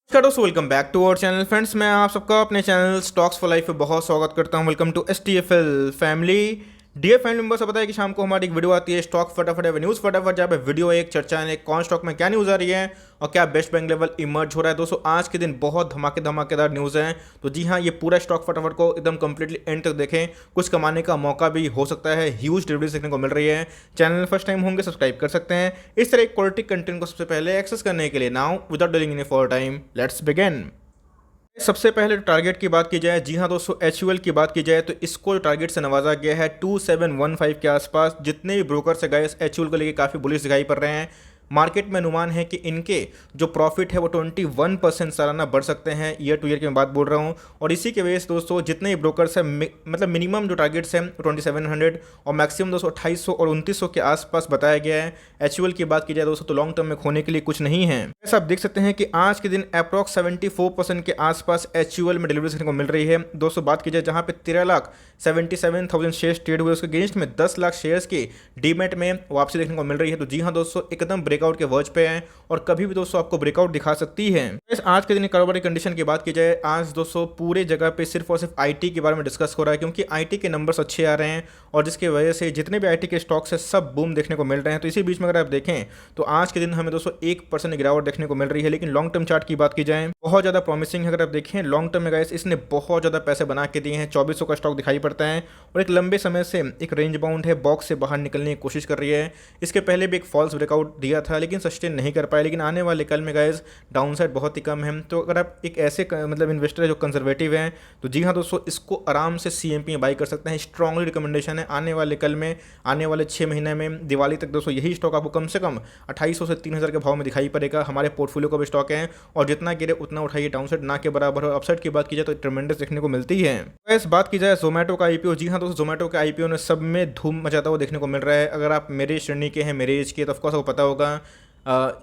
नमस्कार दोस्तों, welcome back to our channel friends. मैं आप सबका अपने चैनल स्टॉक्स फॉर लाइफ में बहुत स्वागत करता हूं। Welcome to STFL family. Dear family members, पता है कि शाम को हमारी एक वीडियो आती है स्टॉक फटाफट न्यूज़ फटाफट, जहाँ पे वीडियो एक चर्चा है कौन स्टॉक में क्या न्यूज़ आ रही है और क्या बेस्ट बैंक लेवल इमर्ज हो रहा है। दोस्तों आज के दिन बहुत धमाकेदार न्यूज़ है, तो जी हाँ, ये पूरा स्टॉक फटाफट को एकदम कंप्लीटली एंड तक देखें, कुछ कमाने का मौका भी हो सकता है। ह्यूज डिविडेंड देखने को मिल रही है। चैनल फर्स्ट टाइम होंगे सब्सक्राइब कर सकते हैं इस तरह क्वालिटी कंटेंट को सबसे पहले एक्सेस करने के लिए। Now without delaying any for time, let's begin. सबसे पहले टारगेट की बात की जाए, जी हाँ दोस्तों, HUL की बात की जाए तो इसको टारगेट से नवाजा गया है 2715 के आसपास। जितने भी ब्रोकर से गए HUL को लेकर काफ़ी बुलिश दिखाई पड़ रहे हैं। मार्केट में अनुमान है कि इनके जो प्रॉफिट है वो 21% सालाना बढ़ सकते हैं। ईयर टू ईयर की मैं बात बोल रहा हूँ। और इसी के वजह से दोस्तों जितने भी ब्रोकर्स हैं, मतलब मिनिमम जो टारगेट्स हैं 2700 और मैक्सिमम दोस्तों 2800 और 2900 के आसपास बताया गया है। HUL की बात की जाए दोस्तों तो लॉन्ग टर्म में खोने के लिए कुछ नहीं है। ऐसा आप देख सकते हैं कि आज के दिन अप्रॉक्स 74% के आसपास HUL में डिलीवरी देखने को मिल रही है। दोस्तों बात की जाए जहाँ पे 13,77,000 शेयर्स ट्रेड हुए, उसके अगेंस्ट में 10 लाख शेयर्स की डीमेट में वापसी देखने को मिल रही है। तो जी हाँ दोस्तों, एकदम ब्रेकआउट के वर्ज पे है और कभी भी दोस्तों आपको ब्रेकआउट दिखा सकती है। आज के दिन कारोबारी कंडीशन की बात की जाए, आज दोस्तों पूरे जगह पे सिर्फ और सिर्फ IT के बारे में डिस्कस हो रहा है, क्योंकि IT के नंबर्स अच्छे आ रहे हैं और जिसकी वजह से जितने भी IT के स्टॉक्स है सब बूम देखने को मिल रहे हैं। तो इसी बीच में अगर आप देखें तो आज के दिन हमें दोस्तों 1% गिरावट देखने को मिल रही है। लेकिन लॉन्ग टर्म चार्ट की बात की जाए बहुत ज़्यादा प्रॉमिसिंग है। अगर आप देखें लॉन्ग टर्म में गाइस इसने बहुत ज़्यादा पैसे बना के दिए हैं। 2400 का स्टॉक दिखाई पड़ता है और एक लंबे समय से एक रेंज बाउंड है, बॉक्स से बाहर निकलने की कोशिश कर रही है। इसके पहले भी एक फॉल्स ब्रेकआउट दिया था लेकिन सस्टेन नहीं कर पाए। लेकिन आने वाले कल में गाइस डाउनसाइड बहुत ही कम है। तो अगर आप एक ऐसे मतलब इन्वेस्टर है जो कंजर्वेटिव हैं तो जी हाँ दोस्तों, इसको आराम से CMP में बाई कर सकते हैं। स्ट्रांगली रिकमेंडेशन है। आने वाले कल में, आने वाले 6 महीने में दिवाली तक दोस्तों यही स्टॉक आपको कम से कम 2800 से 3000 के भाव में दिखाई पड़ेगा। हमारे पोर्टफोलियो का भी स्टॉक है और जितना गिरे उतना उठाइए, डाउनसाइड ना के बराबर हो। अपसाइड की बात की जाए तो ट्रेमेंडस देखने को मिलती है। इस बात की जाए जोमेटो का IPO, जी हाँ दोस्तों, जोमेटो का IPO ने सब में धूम मचाता हुआ देखने को मिल रहा है। अगर आप मेरे श्रेणी के हैं, मेरे एज के, तो ऑफकोर्स आपको पता होगा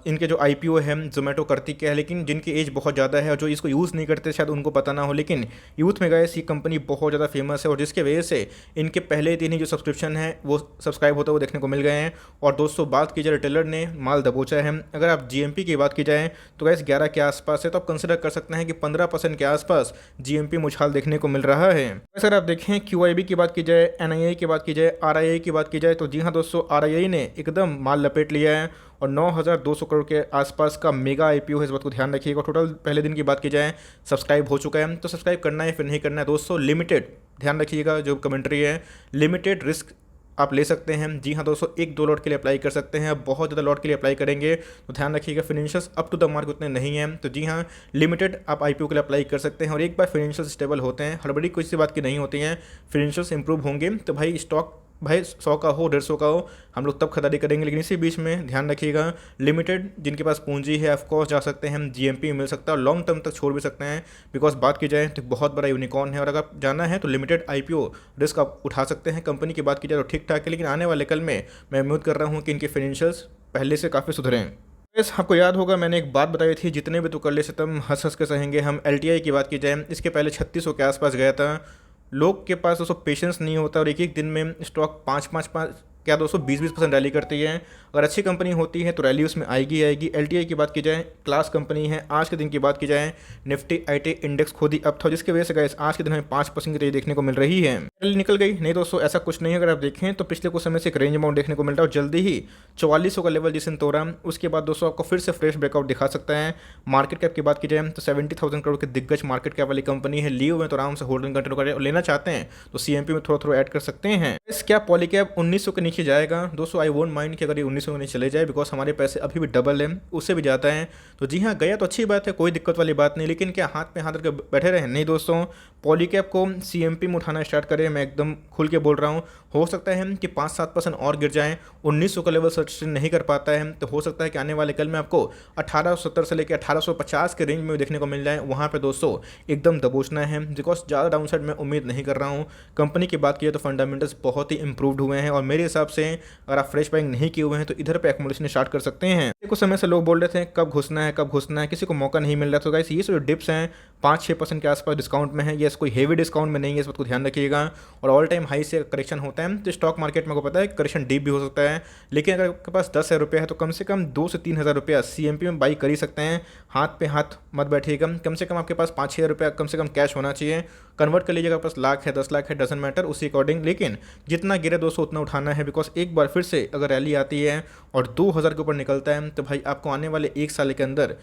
इनके जो IPO है जोमेटो करती क्या है। लेकिन जिनकी एज बहुत ज़्यादा है और जो इसको यूज़ नहीं करते शायद उनको पता ना हो, लेकिन यूथ में गए ये कंपनी बहुत ज़्यादा फेमस है और जिसके वजह से इनके पहले दिन ही जो सब्सक्रिप्शन है वो सब्सक्राइब होता हुआ देखने को मिल गए हैं। और दोस्तों बात की जाए रिटेलर ने माल दबोचा है। अगर आप GMP की बात की जाए तो गैस 11 के आसपास है, तो आप कंसिडर कर सकते हैं कि 15% के आसपास GMP मुझाल देखने को मिल रहा है। अगर आप देखें QIB की बात की जाए, NII की बात की जाए, RII की बात की जाए तो जी हाँ दोस्तों, RII ने एकदम माल लपेट लिया है और 9,200 करोड़ के आसपास का मेगा IPO है। इस बात को ध्यान रखिएगा। टोटल पहले दिन की बात की जाए सब्सक्राइब हो चुका है, तो सब्सक्राइब करना है फिर नहीं करना है दोस्तों। लिमिटेड ध्यान रखिएगा, जो कमेंट्री है लिमिटेड रिस्क आप ले सकते हैं। जी हाँ दोस्तों, 1-2 लॉट के लिए अप्लाई कर सकते हैं। अब बहुत ज़्यादा लॉट के लिए अप्लाई करेंगे तो ध्यान रखिएगा financials up to the mark उतने नहीं हैं। तो जी हाँ, लिमिटेड आप IPO के लिए अप्लाई कर सकते हैं और एक बार फिनेंशियल स्टेबल होते हैं, हड़बड़ी कुछ सी बात की नहीं होती हैं, फिनेंशियल्स इंप्रूव होंगे तो भाई स्टॉक भाई 100 का हो 150 का हो हम लोग तब खरीदारी करेंगे। लेकिन इसी बीच में ध्यान रखिएगा, लिमिटेड जिनके पास पूंजी है ऑफकोर्स जा सकते हैं, GMP मिल सकता है और लॉन्ग टर्म तक छोड़ भी सकते हैं। बिकॉज बात की जाए तो बहुत बड़ा यूनिकॉर्न है और अगर जाना है तो लिमिटेड IPO रिस्क आप उठा सकते हैं। कंपनी की बात की जाए तो ठीक ठाक है, लेकिन आने वाले कल में मैं उम्मीद कर रहा हूँ कि इनके फाइनेंशियल्स पहले से काफ़ी सुधरें। यस, आपको याद होगा मैंने एक बात बताई थी, जितने भी तुकल्ले से तुम हंस हंस के सहेंगे हम। LTI की बात की जाए, इसके पहले 3600 के आसपास गया था। लोग के पास दोस्तों पेशेंस नहीं होता और एक एक दिन में स्टॉक 5-5 क्या दोस्तों 20-20% रैली करती है। अगर अच्छी कंपनी होती है तो रैली उसमें आएगी आएगी। LTI की बात की जाए क्लास कंपनी है। आज के दिन की बात की जाए निफ्टी IT इंडेक्स खुद ही अप था, जिसकी वजह से गाइस आज के दिन हमें 5% की तेजी देखने को मिल रही है। रैली निकल गई नहीं दोस्तों, ऐसा कुछ नहीं है। अगर आप देखें तो पिछले कुछ समय से एक रेंज अमाउंट देखने को मिल रहा है और जल्दी ही 4400 का लेवल जिसने तोड़ा उसके बाद दोस्तों आपको फिर से फ्रेश ब्रेकआउट दिखा सकता है। मार्केट कैप की बात की जाए तो 70,000 करोड़ की दिग्गज मार्केट कैप वाली कंपनी है। लिए हुए तो आराम से होल्डिंग कंटिन्यू करें और लेना चाहते हैं तो CMP में थोड़ा ऐड कर सकते हैं। क्या पॉलीकैप 1900 के नीचे जाएगा दोस्तों? आई वोंट माइंड कि अगर ये 1900 के नीचे चले जाए, बिकॉज हमारे पैसे अभी भी डबल है, उससे भी जाता है। तो जी हाँ, गया तो अच्छी बात है, कोई दिक्कत वाली बात नहीं, लेकिन क्या हाथ पे हाथ रख बैठे रहे? नहीं दोस्तों, पॉलीकैप को CMP में उठाना स्टार्ट करें। मैं एकदम खुल के बोल रहा हूँ। हो सकता है कि 5-7% और गिर जाएं, 1900 का लेवल सस्टेन नहीं कर पाता है तो हो सकता है कि आने वाले कल में आपको 1870 से लेकर 1850 के रेंज में देखने को मिल जाए। वहाँ पे दोस्तों एकदम दबोचना है, बिकॉज ज़्यादा डाउनसाइड मैं उम्मीद नहीं कर रहा हूँ। कंपनी की बात की तो फंडामेंटल्स बहुत ही इंप्रूव्ड हुए हैं और मेरे हिसाब से अगर आप फ्रेश बाइंग नहीं किए हुए हैं तो इधर पे एक्मुलेशन स्टार्ट कर सकते हैं। कुछ समय से लोग बोल रहे थे कब घुसना है कब घुसना है, किसी को मौका नहीं मिल रहा। तो गाइस ये जो डिप्स हैं 5-6% के आसपास डिस्काउंट में है। यस, कोई हेवी डिस्काउंट में नहीं है, इस बात को ध्यान रखिएगा। और ऑल टाइम हाई से करेक्शन होता है तो स्टॉक मार्केट में आपको पता है करेक्शन डीप भी हो सकता है, लेकिन अगर आपके पास 10,000 रुपये है तो कम से कम 2 से 3 हज़ार रुपया CMP में बाई कर ही सकते हैं। हाथ पे हाथ मत बैठिएगा, कम से कम आपके पास 5-6 रुपया कम से कम कैश होना चाहिए। कन्वर्ट कर लीजिएगा, आपके पास लाख है 10 लाख है, डजंट मैटर, उसी अकॉर्डिंग। लेकिन जितना गिरे दोस्तों उतना उठाना है, बिकॉज एक बार फिर से अगर रैली आती है और 2,000 के ऊपर निकलता है तो भाई आपको आने वाले 1 साल के अंदर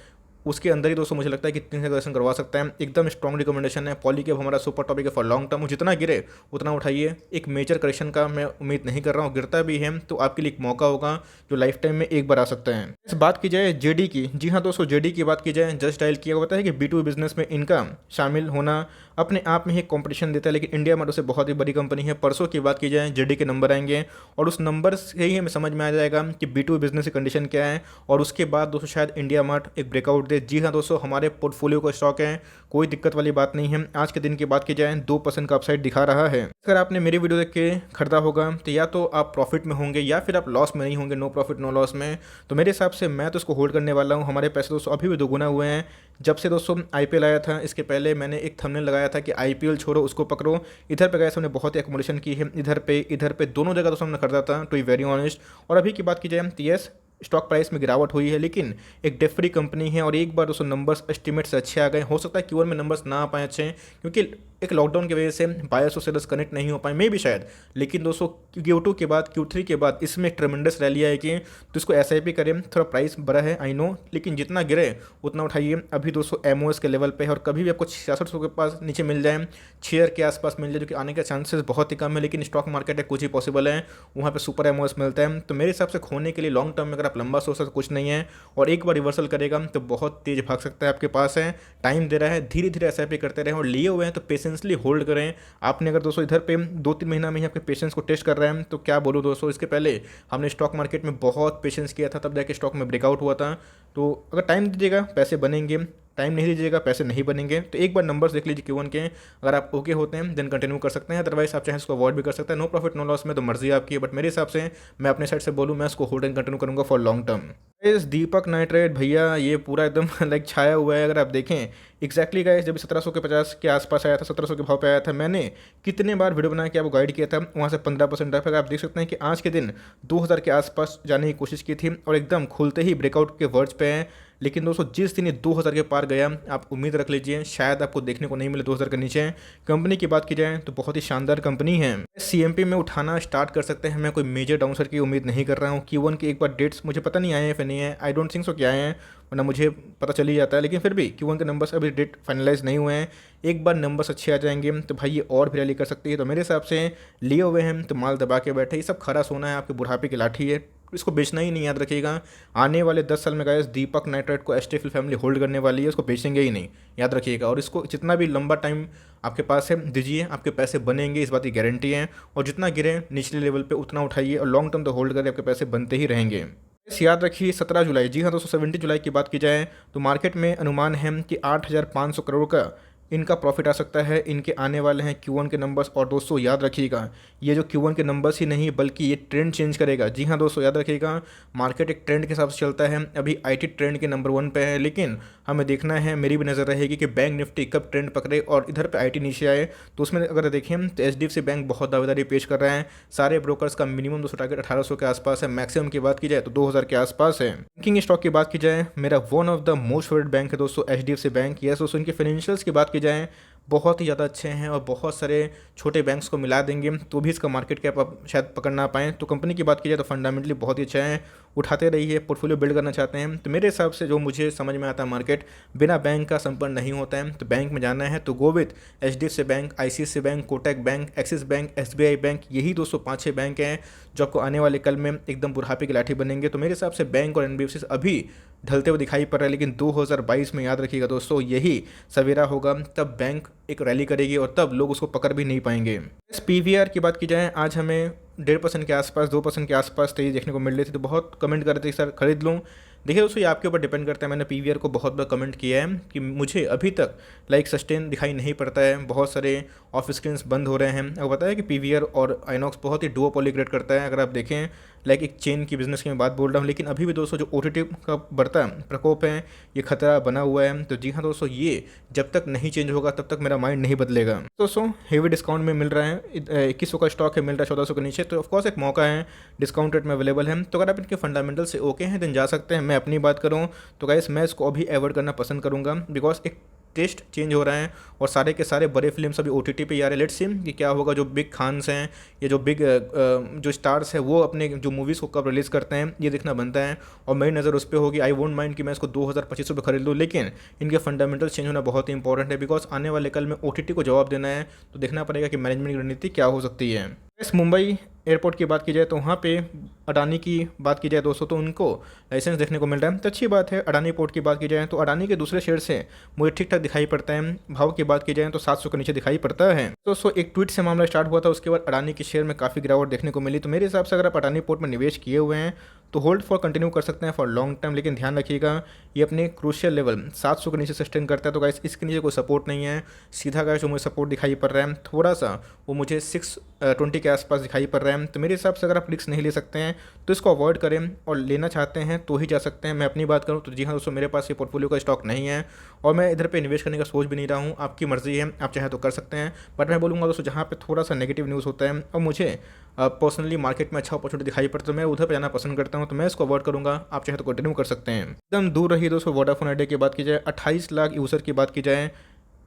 उसके अंदर ही दोस्तों मुझे लगता है कि 3 से दर्शन करवा सकता है। एकदम स्ट्रॉन्ग रिकमेंडेशन है। पॉलीकैब हमारा सुपर टॉपिक है फॉर लॉन्ग टर्म। जितना गिरे उतना उठाइए। एक मेजर करेक्शन का मैं उम्मीद नहीं कर रहा हूँ, गिरता भी है तो आपके लिए एक मौका होगा जो लाइफ टाइम में एक बार आ सकता है। इस बात की जाए जेडी की, जी हाँ दोस्तों, जेडी की बात की जाए, जस्ट डायल किया होता है कि B2B बिजनेस में इनका शामिल होना अपने आप में ही कंपटीशन देता है, लेकिन इंडिया में तो से बहुत ही बड़ी कंपनी है। परसों की बात की जाए जेडी के नंबर आएंगे और उस नंबर से ही हमें समझ में आ जाएगा कि B2B बिजनेस की कंडीशन क्या है। और उसके बाद दोस्तों शायद इंडिया मार्ट एक ब्रेकआउट दे। जी हाँ दोस्तों, हमारे पोर्टफोलियो का स्टॉक है, कोई दिक्कत वाली बात नहीं है। आज के दिन की बात की जाए 2% का अपसाइड दिखा रहा है। अगर आपने मेरी वीडियो देख के खरीदा होगा तो या तो आप प्रॉफिट में होंगे या फिर आप लॉस में नहीं होंगे, नो प्रॉफिट नो लॉस में। तो मेरे हिसाब से मैं तो इसको होल्ड करने वाला हूँ। हमारे पैसे दोस्तों अभी भी दोगुना हुए हैं जब से दोस्तों IPL आया था। इसके पहले मैंने एक थंबनेल लगाया था कि IPL छोड़ो उसको पकड़ो। इधर पे गए हमने बहुत एक्मुलेशन की है, इधर पे दोनों जगह दोस्तों हमने खरीदा था, टू बी वेरी ऑनेस्ट। और अभी की बात की जाए तो यस, स्टॉक प्राइस में गिरावट हुई है, लेकिन एक डेट फ्री कंपनी है और एक बार दोस्तों नंबर्स एस्टिमेट से अच्छे आ गए। हो सकता है Q1 में नंबर्स ना आ पाए अच्छे, क्योंकि एक लॉकडाउन की वजह से बायर्स और सेलर्स कनेक्ट नहीं हो पाए, मे भी शायद। लेकिन दोस्तों Q2 के बाद Q3 के बाद इसमें एक ट्रेमेंडस रैली आएगी, तो इसको SIP करें। थोड़ा प्राइस बड़ा है आई नो, लेकिन जितना गिरे उतना उठाइए। अभी दोस्तों MOS के लेवल पे है और कभी भी आपको 6600 के पास नीचे मिल जाए, 6 के आसपास मिल जाए, जो कि आने के चांसेस बहुत ही कम है। लेकिन स्टॉक मार्केट है, कुछ ही पॉसिबल है, वहाँ पर सुपर MOS मिलता है। तो मेरे हिसाब से खोने के लिए लॉन्ग टर्म में अगर आप लंबा सोच सकते कुछ नहीं है, और एक बार रिवर्सल करेगा तो बहुत तेज भाग सकता है। आपके पास है, टाइम दे रहा है, धीरे धीरे SIP करते रहें और लिए हुए हैं तो पेशेंसली होल्ड करें। आपने अगर दोस्तों इधर पे 2-3 महीना में ही आपके पेशेंस को टेस्ट कर रहे हैं तो क्या बोलूँ दोस्तों, इसके पहले हमने स्टॉक मार्केट में बहुत पेशेंस किया था, तब जाके स्टॉक में ब्रेकआउट हुआ था। तो अगर टाइम दीजिएगा पैसे बनेंगे, टाइम नहीं दीजिएगा पैसे नहीं बनेंगे। तो एक बार नंबर्स देख लीजिए Q1 के, अगर आप ओके होते हैं देन कंटिन्यू कर सकते हैं, अदरवाइज आप चाहें इसको अवॉइड भी कर सकते हैं। नो प्रॉफिट नो लॉस में तो मर्जी आपकी है, बट मेरे हिसाब से मैं अपने साइड से बोलूँ मैं इसको होल्ड एंड कंटिन्यू करूँगा फॉर लॉन्ग टर्म। इस दीपक नाइट्रेट भैया ये पूरा एकदम लाइक छाया हुआ है। अगर आप देखें एक्जैक्टली गाइस, जब 1750 के आसपास आया था, 1700 के भाव पे आया था, मैंने कितने बार वीडियो बना के आपको गाइड किया था, वहाँ से 15% अगर आप देख सकते हैं कि आज के दिन 2000 के आसपास जाने की कोशिश की थी और एकदम खुलते ही ब्रेकआउट के वर्ड्स पे हैं। लेकिन दोस्तों जिस दिन ये 2000 के पार गया, आप उम्मीद रख लीजिए शायद आपको देखने को नहीं मिले 2000 के नीचे। कंपनी की बात की जाए तो बहुत ही शानदार कंपनी है। CMP में उठाना स्टार्ट कर सकते हैं। मैं कोई मेजर डाउनसाइड की उम्मीद नहीं कर रहा हूँ। Q1 की एक बार डेट्स मुझे पता नहीं आए हैं फिर नहीं है, आई डोंट थिंक सो क्या है, वरना मुझे पता चल ही जाता है। लेकिन फिर भी Q1 के नंबर्स अभी डेट फाइनलाइज नहीं हुए हैं। एक बार नंबर्स अच्छे आ जाएंगे तो भाई ये और भी रैली कर सकती है। तो मेरे हिसाब से लिए हुए हैं तो माल दबा के बैठे, ये सब खरा सोना है, आपके बुढ़ापे की लाठी है, इसको बेचना ही नहीं, याद रखिएगा। आने वाले 10 साल में गाइस दीपक नाइट्रेट को STFL फैमिली होल्ड करने वाली है, उसको बेचेंगे ही नहीं, याद रखिएगा। और इसको जितना भी लंबा टाइम आपके पास है दीजिए, आपके पैसे बनेंगे, इस बात की गारंटी है। और जितना गिरे निचले लेवल पे उतना उठाइए और लॉन्ग टर्म तो होल्ड करें, आपके पैसे बनते ही रहेंगे। याद रखिए 17 जुलाई, जी हाँ दोस्तों 17 जुलाई की बात की जाए तो मार्केट में अनुमान है कि 8,500 करोड़ का इनका प्रॉफिट आ सकता है। इनके आने वाले हैं Q1 के नंबर्स। और दोस्तों याद रखिएगा ये जो Q1 के नंबर्स ही नहीं बल्कि ये ट्रेंड चेंज करेगा। जी हाँ दोस्तों याद रखिएगा, मार्केट एक ट्रेंड के हिसाब से चलता है। अभी IT ट्रेंड के नंबर 1 पे है, लेकिन हमें देखना है, मेरी भी नज़र रहेगी कि बैंक निफ्टी कब ट्रेंड पकड़े और इधर पे IT नीचे आए। तो उसमें अगर देखें तो HDFC बैंक बहुत दावेदारी पेश कर रहे हैं। सारे ब्रोकर्स का मिनिमम दोस्तों टारगेट 1800 के आसपास है, मैक्सिमम की बात की जाए तो 2000 के आसपास है। बैंकिंग स्टॉक की बात की जाए, मेरा one of the most favourite bank है दोस्तों HDFC बैंक। यस दोस्तों, इनके फाइनेंशियल्स की बात की जाए बहुत ही ज़्यादा अच्छे हैं और बहुत सारे छोटे बैंक्स को मिला देंगे तो भी इसका मार्केट कैप आप शायद पकड़ ना पाएँ। तो कंपनी की बात की जाए तो फंडामेंटली बहुत ही अच्छा है, उठाते रहिए, पोर्टफोलियो बिल्ड करना चाहते हैं तो मेरे हिसाब से जो मुझे समझ में आता है, मार्केट बिना बैंक का संपन्न नहीं होता है। तो बैंक में जाना है तो go with HDFC bank, ICICI bank, Kotak bank, axis bank, SBI bank. यही दोस्तों 5-6 बैंक हैं जो आपको आने वाले कल में एकदम बुढ़ापे की लाठी बनेंगे। तो मेरे हिसाब से बैंक और NBFC अभी ढलते हुए दिखाई पड़ रहा है, लेकिन 2022 में याद रखिएगा दोस्तों यही सवेरा होगा, तब बैंक एक रैली करेगी और तब लोग उसको पकड़ भी नहीं पाएंगे। इस PVR की बात की जाए, आज हमें 1.5% के आसपास 2% के आसपास तेजी देखने को मिल रही थी, तो बहुत कमेंट कर रहे थे सर खरीद लूँ। देखिए दोस्तों ये आपके ऊपर डिपेंड करता है। मैंने PVR को बहुत बार कमेंट किया है कि मुझे अभी तक लाइक सस्टेन दिखाई नहीं पड़ता है, बहुत सारे ऑफ स्क्रीन्स बंद हो रहे हैं। आपको पता है कि PVR और आइनॉक्स बहुत ही डुओपोली क्रिएट करता है। अगर आप देखें लाइक एक चेन की बिजनेस की मैं बात बोल रहा हूँ। लेकिन अभी भी दोस्तों जो OTT का बढ़ता प्रकोप है, ये खतरा बना हुआ है। तो जी हाँ दोस्तों, ये जब तक नहीं चेंज होगा तब तक मेरा माइंड नहीं बदलेगा। दोस्तों हेवी डिस्काउंट में मिल रहा है, 2100 का स्टॉक है, मिल रहा है 1400 के नीचे। तो ऑफकोर्स एक मौका है, डिस्काउंट रेट में अवेलेबल है। तो अगर आप इनके फंडामेंटल से ओके हैं देन जा सकते हैं। मैं अपनी बात करूँ तो गाइस मैं इसको अभी अवॉइड करना पसंद करूँगा, बिकॉज एक टेस्ट चेंज हो रहा है और सारे के सारे बड़े फिल्म्स अभी OTT पे आ रहे हैं। लेट्स सी कि क्या होगा, जो बिग खान्स हैं या जो बिग जो स्टार्स हैं वो अपने जो मूवीज़ को कब रिलीज़ करते हैं ये देखना बनता है। और मेरी नज़र उस पर होगी। आई वोंट माइंड कि मैं इसको 2000-2500 पे खरीद लूँ, लेकिन इनके फंडामेंटल चेंज होना बहुत ही इंपॉर्टेंट है, बिकॉज आने वाले कल में OTT को जवाब देना है। तो देखना पड़ेगा कि मैनेजमेंट की रणनीति क्या हो सकती है। इस मुंबई एयरपोर्ट की बात की जाए तो वहाँ पे अडानी की बात की जाए दोस्तों तो उनको लाइसेंस देखने को मिल रहा है, तो अच्छी बात है। अडानी पोर्ट की बात की जाए तो अडानी के दूसरे शेयर से मुझे ठीक ठाक दिखाई पड़ता है। भाव की बात की जाए तो 700 के नीचे दिखाई पड़ता है। दोस्तों एक ट्वीट से मामला स्टार्ट हुआ था, उसके बाद अडानी के शेयर में काफ़ी गिरावट देखने को मिली। तो मेरे हिसाब से अगर आप अडानी पोर्ट में निवेश किए हुए हैं तो होल्ड फॉर कंटिन्यू कर सकते हैं फॉर लॉन्ग टर्म। लेकिन ध्यान रखिएगा ये अपने क्रूशियल लेवल 700 के नीचे सस्टेन करता है। तो गाइस इसके नीचे कोई सपोर्ट नहीं है। सीधा गाइस जो मुझे सपोर्ट दिखाई पड़ रहा है थोड़ा सा, वो मुझे 620 के आसपास दिखाई पड़ रहा है। तो मेरे हिसाब से अगर आप रिस्क नहीं ले सकते हैं तो इसको अवॉइड करें, और लेना चाहते हैं तो ही जा सकते हैं। मैं अपनी बात करूं तो जी हाँ दोस्तों, मेरे पास ये पोर्टफोलियो का स्टॉक नहीं है और मैं इधर पे इन्वेस्ट करने का सोच भी नहीं रहा हूँ। आपकी मर्जी है, आप चाहे तो कर सकते हैं। बट मैं बोलूँगा दोस्तों जहाँ पे थोड़ा सा नेगेटिव न्यूज़ होता है और मुझे पर्सनली मार्केट में अच्छा अपॉर्चुनिटी दिखाई पड़ता है तो मैं उधर पर जाना पसंद करता हूँ। तो मैं इसको अवॉइड करूँगा, आप चाहे तो कंटिन्यू कर सकते हैं। एकदम दूर रही दोस्तों वोडाफोन आइडिया की बात की जाए, 28 लाख यूज़र की बात की जाए,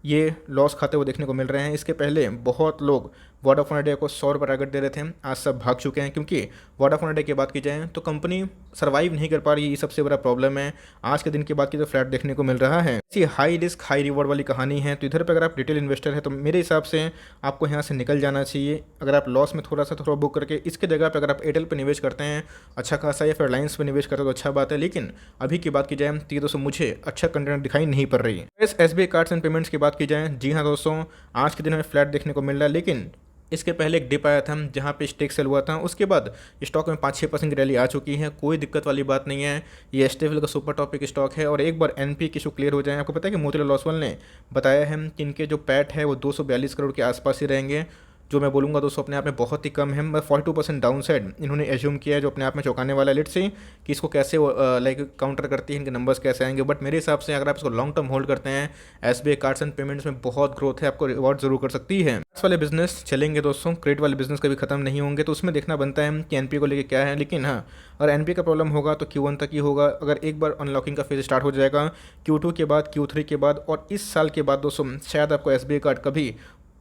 ये लॉस खाते हुए देखने को मिल रहे हैं। इसके पहले बहुत लोग वोडाफोन आइडिया को 100 रुपये टारगेट दे रहे थे, आज सब भाग चुके हैं। क्योंकि वोडाफोन आइडिया की बात की जाए तो कंपनी सर्वाइव नहीं कर पा रही, ये सबसे बड़ा प्रॉब्लम है। आज के दिन की बात की तो फ्लैट देखने को मिल रहा है। इसी हाई रिस्क हाई रिवॉर्ड वाली कहानी है। तो इधर पर अगर आप रिटेल इन्वेस्टर हैं तो मेरे हिसाब से आपको यहाँ से निकल जाना चाहिए। अगर आप लॉस में थोड़ा बुक करके इसके जगह पर अगर आप एयरटेल पर निवेश करते हैं अच्छा खासा, या फिर रिलायंस पर निवेश करते हैं तो अच्छा बात है। लेकिन अभी की बात की जाए तो ये दोस्तों मुझे अच्छा कंटेंट दिखाई नहीं पड़ रही। SBI कार्ड्स एंड पेमेंट्स की बात की जाए, जी हाँ दोस्तों आज के दिन हमें फ्लैट देखने को मिल रहा है। लेकिन इसके पहले एक डिप आया था जहाँ पे स्टेक सेल हुआ था, उसके बाद स्टॉक में 5-6% की रैली आ चुकी है। कोई दिक्कत वाली बात नहीं है, ये STFL का सुपर टॉपिक स्टॉक है। और एक बार NP की इशू क्लियर हो जाए, आपको पता है कि मोतीलाल ओसवाल ने बताया है कि इनके जो पैट है वो 242 करोड़ के आसपास ही रहेंगे, जो मैं बोलूँगा दोस्तों अपने आप में बहुत ही कम है। मैं 42% डाउन साइड इन्होंने एज्यूम किया है, जो अपने आप में चौंकाने वाला है। लेट्स से कि इसको कैसे लाइक काउंटर करती है, इनके नंबर्स कैसे आएंगे। बट मेरे हिसाब से अगर आप इसको लॉन्ग टर्म होल्ड करते हैं, SBI कार्ड्स एंड पेमेंट्स में बहुत ग्रोथ है, आपको रिवॉर्ड जरूर कर सकती है। कार्ड्स वाले बिजनेस चलेंगे दोस्तों, क्रेडिट वाले बिजनेस कभी खत्म नहीं होंगे। तो उसमें देखना बनता है कि NP को लेकर क्या है। लेकिन हाँ, अगर NP का प्रॉब्लम होगा तो Q1 तक ही होगा। अगर एक बार अनलॉकिंग का फेज स्टार्ट हो जाएगा Q2 के बाद, Q3 के बाद और इस साल के बाद दोस्तों शायद आपको SBI कार्ड कभी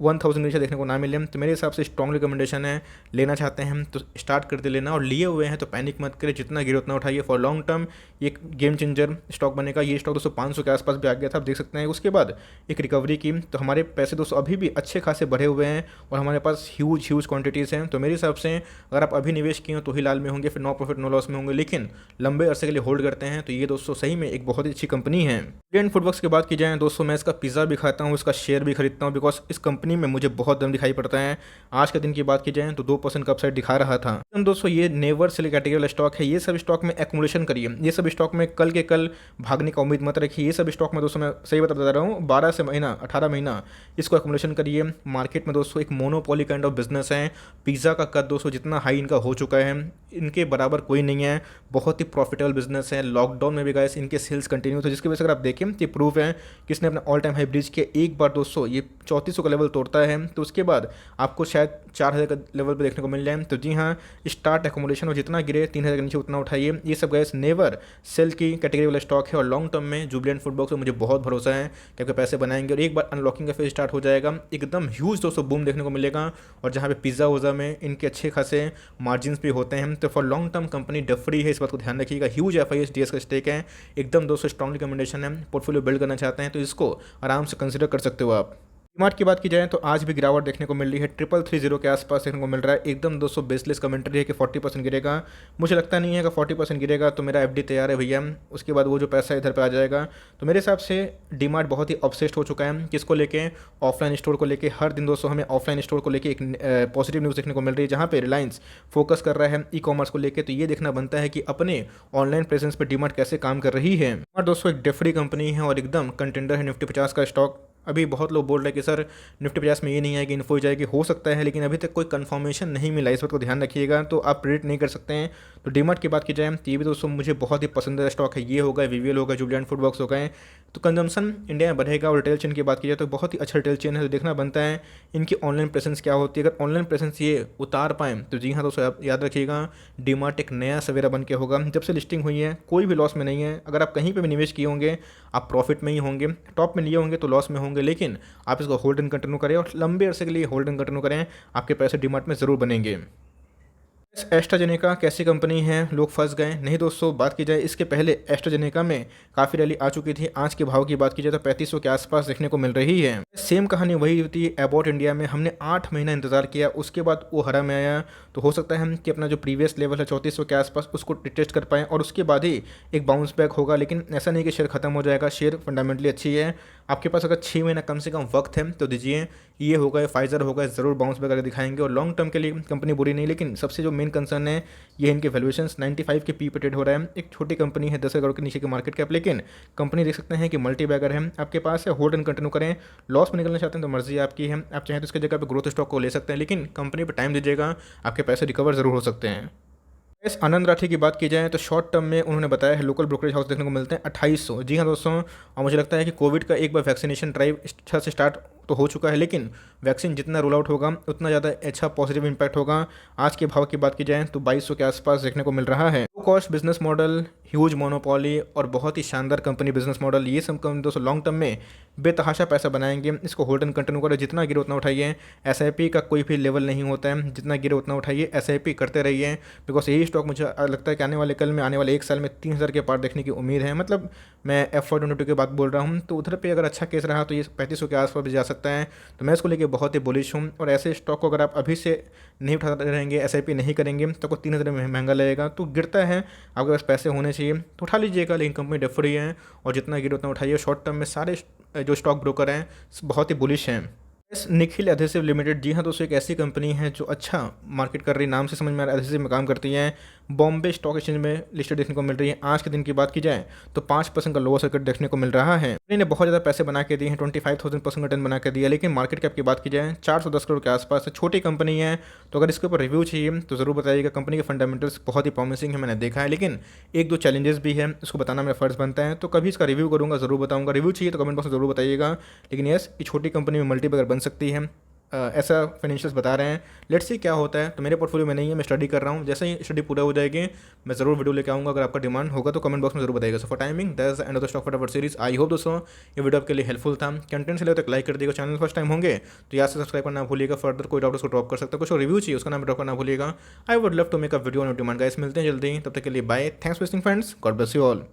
1000 नीचे देखने को ना मिले। तो मेरे हिसाब से स्ट्रॉन्ग रिकमेंडेशन है, लेना चाहते हैं हम तो स्टार्ट करते लेना, और लिए हुए हैं तो पैनिक मत करें, जितना गिरे उतना उठाइए। फॉर लॉन्ग टर्म एक गेम चेंजर स्टॉक बनेगा। ये स्टॉक दोस्तों 500 के आसपास भी आ गया था, आप देख सकते हैं। उसके बाद एक रिकवरी की, तो हमारे पैसे दोस्तों अभी भी अच्छे खासे बढ़े हुए हैं और हमारे पास ह्यूज क्वांटिटीज़ हैं। तो मेरे हिसाब से अगर आप अभी निवेश किए हो तो ही लाल में होंगे, फिर नो प्रॉफिट नो लॉस में होंगे। लेकिन लंबे अरसे के लिए होल्ड करते हैं तो ये दोस्तों सही में एक बहुत ही अच्छी कंपनी है। ब्रिलियंट फूडवर्क्स की बात की जाए दोस्तों, मैं इसका पिज़्ज़ा भी खाता हूँ, इसका शेयर भी खरीदता हूँ, बिकॉज इस कंपनी में मुझे बहुत दम दिखाई पड़ता है। आज के दिन की बात की जाए तो 2% का अपसाइड दिखा रहा था। दोस्तों ये नेवर सेल कैटेगरी वाला स्टॉक है। ये सब स्टॉक में एक्मुलेशन करिए, ये सब स्टॉक में कल के कल भागने का उम्मीद मत रखिए। ये सब स्टॉक में दोस्तों मैं सही बता रहा हूँ 12 से महीना 18 महीना इसको एक्मुलेशन करिए। मार्केट में दोस्तों एक मोनोपोली काइंड ऑफ बिजनेस है। पिज़्ज़ा का कद दोस्तों जितना हाई इनका हो चुका है, इनके बराबर कोई नहीं है। बहुत ही प्रॉफिटेबल बिजनेस है। लॉकडाउन में भी गाइस इनके सेल्स कंटिन्यू थे, जिसकी वजह से अगर आप देखें तो प्रूफ है कि इसने अपना ऑल टाइम हाई ब्रीच किया। एक बार दोस्तों ये 3400 का लेवल तोड़ता है तो उसके बाद आपको शायद 4000 का लेवल पे देखने को मिल जाए। तो जी हाँ, स्टार्ट एकोमोडेशन और जितना गिरे 3000 के नीचे उतना उठाइए। ये सब गैस नेवर सेल की कैटेगरी वाला स्टॉक है और लॉन्ग टर्म में जुबिलेंट फूडवर्क्स में मुझे बहुत भरोसा है कि आपके पैसे बनाएंगे। और एक बार अनलॉकिंग का फेज स्टार्ट हो जाएगा, एकदम ह्यूज दोस्तों बूम देखने को मिलेगा। और जहाँ पे पिज़्ज़ा वज़ा में इनके अच्छे खासे मार्जिन भी होते हैं। तो फॉर लॉन्ग टर्म कंपनी डफ्री है, इस बात को ध्यान रखिएगा। ह्यूज FIS-DS का स्टेक है, एकदम दोस्तों स्ट्रॉन्ग रिकमेंडेशन है। पोर्टफोलियो बिल्ड करना चाहते हैं तो इसको आराम से कंसिडर कर सकते हो आप। डीमार्ट की बात की जाए तो आज भी गिरावट देखने को मिल रही है, 3330 के आसपास देखने को मिल रहा है। एकदम दोस्तों बेसलेस कमेंट्री है कि 40% गिरेगा। मुझे लगता नहीं है कि 40% गिरेगा तो मेरा FD तैयार है भैया, उसके बाद वो जो पैसा इधर पे आ जाएगा। तो मेरे हिसाब से डीमार्ट बहुत ही ऑब्सेस्ड हो चुका है किसको लेके, ऑफलाइन स्टोर को लेके। हर दिन दोस्तों हमें ऑफलाइन स्टोर को लेके एक पॉजिटिव न्यूज़ देखने को मिल रही है, जहाँ पे रिलायंस फोकस कर रहा है ई-कॉमर्स को लेकर। तो ये देखना बनता है कि अपने ऑनलाइन प्रेजेंस पर डीमार्ट कैसे काम कर रही है। और दोस्तों एक डेफरी कंपनी है और एकदम कंटेंडर है निफ्टी 50 का स्टॉक। अभी बहुत लोग बोल रहे हैं कि सर निफ्टी 50 में ये नहीं है कि इन्फो जाएगी, हो सकता है, लेकिन अभी तक कोई कंफर्मेशन नहीं मिला, इस बात को ध्यान रखिएगा। तो आप प्रेडिक्ट नहीं कर सकते हैं। तो डीमार्ट की बात की जाए तो ये भी दोस्तों मुझे बहुत ही पसंदीदा स्टॉक है। ये होगा, वीवीएल होगा, जुबिलेंट फूड वर्क्स हो गए। तो कंजम्पशन इंडिया में बढ़ेगा। और रिटेल चेन की बात की जाए तो बहुत ही अच्छा रिटेल चेन है। तो देखना बनता है इनकी ऑनलाइन प्रेजेंस क्या होती है। अगर ऑनलाइन प्रेजेंस ये उतार पाएँ तो जी हाँ दोस्तों, आप याद रखिएगा डीमार्ट एक नया सवेरा बन के होगा। जब से लिस्टिंग हुई है कोई भी लॉस में नहीं है। अगर आप कहीं पे भी निवेश किए होंगे आप प्रॉफिट में ही होंगे, टॉप में लिए होंगे तो लॉस में होंगे, लेकिन आप इसको होल्ड एंड कंटिन्यू करें और लंबे अरसे के लिए होल्ड एंड कंटिन्यू करें, आपके पैसे डीमार्ट में ज़रूर बनेंगे। एस्ट्राजेनेका कैसी कंपनी है, लोग फंस गए? नहीं दोस्तों, बात की जाए इसके पहले एस्ट्राजेनेका में काफ़ी रैली आ चुकी थी। आज के भाव की बात की जाए तो 3500 के आसपास देखने को मिल रही है। सेम कहानी वही होती है अबाउट इंडिया में। हमने 8 महीना इंतजार किया, उसके बाद वो हरा में आया। तो हो सकता है हम कि अपना जो प्रीवियस लेवल है 3400 के आसपास उसको टेस्ट कर पाएँ और उसके बाद ही एक बाउंस बैक होगा। लेकिन ऐसा नहीं कि शेयर खत्म हो जाएगा, शेयर फंडामेंटली अच्छी है। आपके पास अगर 6 महीना कम से कम वक्त है तो दीजिए। ये होगा, फाइजर होगा, ज़रूर बाउंस बैक करके दिखाएंगे और लॉन्ग टर्म के लिए कंपनी बुरी नहीं। लेकिन सबसे जो मेन कंसर्न है ये इनके वैल्यूएशंस 95 के पी पे ट्रेड हो रहा है। एक छोटी कंपनी है, 10 करोड़ के नीचे की मार्केट कैप, लेकिन कंपनी देख सकते हैं कि मल्टी बैगर है। आपके पास है, होल्ड एंड कंटिन्यू करें। लॉस में निकलना चाहते हैं तो मर्जी आपकी है, आप चाहें तो इसकी जगह पे ग्रोथ स्टॉक को ले सकते हैं, लेकिन कंपनी पर टाइम दीजिएगा, आपके पैसे रिकवर जरूर हो सकते हैं। इस आनंद राठी की बात की जाए तो शॉर्ट टर्म में उन्होंने बताया है लोकल ब्रोकरेज हाउस देखने को मिलते हैं 2800। जी हाँ दोस्तों, और मुझे लगता है कि कोविड का एक बार वैक्सीनेशन ड्राइव अच्छा से स्टार्ट तो हो चुका है, लेकिन वैक्सीन जितना रोल आउट होगा उतना ज़्यादा अच्छा पॉजिटिव इंपैक्ट होगा। आज के भाव की बात की जाए तो 2200 के आसपास देखने को मिल रहा है। Low cost business model, huge monopoly और बहुत ही शानदार कंपनी बिजनेस मॉडल, ये सब कंपनी दोस्तों लॉन्ग टर्म में बेतहाशा पैसा बनाएंगे। इसको होल्ड एंड कंटिन्यू करें, जितना गिरे उतना उठाइए। एसआईपी का कोई भी लेवल नहीं होता है, जितना गिरे उतना उठाइए, एसआईपी करते रहिए। बिकॉज यही स्टॉक मुझे लगता है कि आने वाले कल में, आने वाले एक साल में 3000 के पार देखने की उम्मीद है। मतलब मैं FY22 की बात बोल रहा हूँ। तो उधर पे अगर अच्छा केस रहा तो ये 3500 के आसपास भी जा सकता है। तो मैं इसको लेके बहुत ही बुलिश हूँ। और ऐसे स्टॉक को अगर आप अभी से नहीं उठाते रहेंगे, एसआईपी नहीं करेंगे तो आपको 3000 में महंगा लगेगा। तो गिरता है, आपके पास पैसे होने चाहिए तो उठा लीजिएगा, लेकिन कंपनी डेट फ्री है और जितना गिरे उतना उठाइए। शॉर्ट टर्म में सारे जो स्टॉक ब्रोकर हैं बहुत ही बुलिश हैं। निखिल एडहेसिव लिमिटेड, जी हाँ दोस्तों, एक ऐसी कंपनी है जो अच्छा मार्केट कर रही है, नाम से समझ में आ रहा है, एडहेसिव में काम करती है। बॉम्बे स्टॉक एक्सचेंज में लिस्टेड देखने को मिल रही है। आज के दिन की बात की जाए तो 5% का लोअर सर्किट देखने को मिल रहा है। इन्होंने बहुत ज़्यादा पैसे बना के दिए हैं, 25,000% का टर्न बना के दिया, लेकिन मार्केट कैप की बात की जाए 410 करोड़ के आसपास है। छोटी कंपनी है, तो अगर इसके ऊपर रिव्यू चाहिए तो ज़रूर बताइएगा। कंपनी के फंडामेंटल्स बहुत ही प्रॉमिसिंग है, मैंने देखा है, लेकिन एक दो चैलेंजेस भी है, उसको बताना मेरा फर्ज बनता है। तो कभी इसका रिव्यू करूँगा, ज़रूर बताऊँगा। रिव्यू चाहिए तो कमेंट बॉक्स में ज़रूर बताइएगा। लेकिन यस, ये छोटी कंपनी में मल्टीपैकर बन सकती है, ऐसा फाइनेंशियल्स बता रहे हैं। लेट्स सी क्या होता है। तो मेरे पोर्टफोलियो में नहीं है, मैं स्टडी कर रहा हूँ। जैसे ही स्टडी पूरा हो जाएगी मैं ज़रूर वीडियो लेके आऊँगा। अगर आपका डिमांड होगा तो कमेंट बॉक्स में ज़रूर बताइएगा। So for timing that is the end of the stock फटाफट सीरीज। आई होप दोस्तों ये वीडियो आपके लिए हेल्पफुल था। कंटेंट से ले तक लाइक कर दिएगा। चैनल फर्स्ट टाइम होंगे तो यहाँ से सब्सक्राइब करना भूलिएगा। फर्दर कोई डाउट उसको ड्रॉप कर सकता है, कुछ रिव्यू चाहिए उसका नाम ड्रॉप करना भूलिएगा। I would love to make a video on demand guys. मिलते हैं जल्दी, तब तक के लिए bye. Thanks for listening friends, God bless you all.